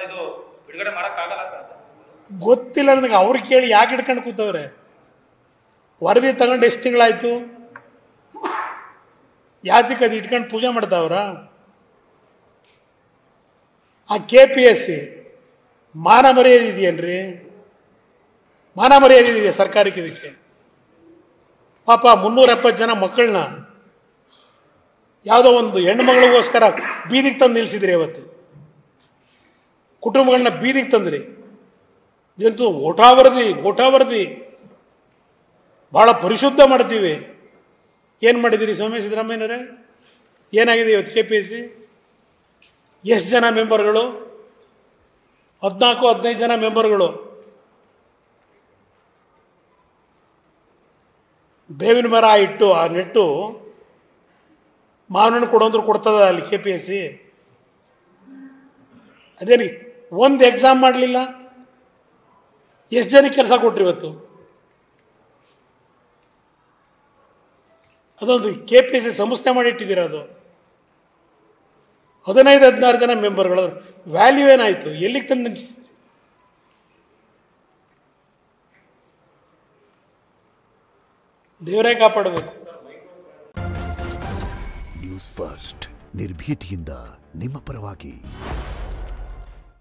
ಇದು ಬಿಡುಗಡೆ ಮಾಡೋಕ್ಕಾಗಲ್ಲ ಅಂತ ಗೊತ್ತಿಲ್ಲ ನನಗೆ. ಅವ್ರು ಕೇಳಿ ಯಾಕೆ ಹಿಡ್ಕೊಂಡು ಕೂತವ್ರೆ? ವರದಿ ತಗೊಂಡು ಎಷ್ಟು ತಿಂಗಳಾಯ್ತು? ಯಾತಕ್ಕೆ ಅದು ಇಟ್ಕೊಂಡು ಪೂಜೆ ಮಾಡ್ತಾವ್ರ? ಆ KPSC ಮಾನ ಮರ್ಯಾದೆ ಇದೆಯೇನ್ರಿ? ಮಾನ ಮರ್ಯಾದೆ ಇದೆಯಾ ಸರ್ಕಾರಕ್ಕೆ? ಇದಕ್ಕೆ ಪಾಪ 370 ಜನ ಮಕ್ಕಳನ್ನ ಯಾವುದೋ ಒಂದು ಹೆಣ್ಣುಮಗಳಿಗೋಸ್ಕರ ಬೀದಿಗೆ ತಂದು ನಿಲ್ಲಿಸಿದ್ರಿ. ಇವತ್ತು ಕುಟುಂಬಗಳನ್ನ ಬೀದಿಗೆ ತಂದ್ರಿ. ಇದಂತೂ ಓಟಾವರ್ದಿ ಭಾಳ ಪರಿಶುದ್ಧ ಮಾಡ್ತೀವಿ. ಏನು ಮಾಡಿದ್ದೀರಿ ಸೋಮೇಶ್ ಸಿದ್ದರಾಮಯ್ಯನವರೇ? ಏನಾಗಿದೆ ಇವತ್ತು KPSC? ಎಷ್ಟು ಜನ ಮೆಂಬರ್ಗಳು? 14-15 ಜನ ಮೆಂಬರ್ಗಳು. ಬೇವಿನ ಮರ ಇಟ್ಟು ಆ ನೆಟ್ಟು ಮಾವನಣ್ಣು ಕೊಡೋಂದ್ರು ಕೊಡ್ತದ ಅಲ್ಲಿ KPSC? ಅದೇನಿ ಒಂದು ಎಕ್ಸಾಮ್ ಮಾಡಲಿಲ್ಲ. ಎಷ್ಟು ಜನಕ್ಕೆ ಕೆಲಸ ಕೊಟ್ರಿ ಇವತ್ತು? ಅದೊಂದು KPSC ಸಂಸ್ಥೆ ಮಾಡಿಟ್ಟಿದ್ದೀರ. ಅದು 15-16 ಜನ ಮೆಂಬರ್ಗಳು. ವ್ಯಾಲ್ಯೂ ಏನಾಯಿತು? ಎಲ್ಲಿಗೆ ತಂದು ನಿಲ್ಲಿಸಿದ್ರಿ? ದೇವರೇ ಕಾಪಾಡಬೇಕು. ನ್ಯೂಸ್ ಫಸ್ಟ್ ನಿರ್ಭೀತಿಯಿಂದ ನಿಮ್ಮ ಪರವಾಗಿ.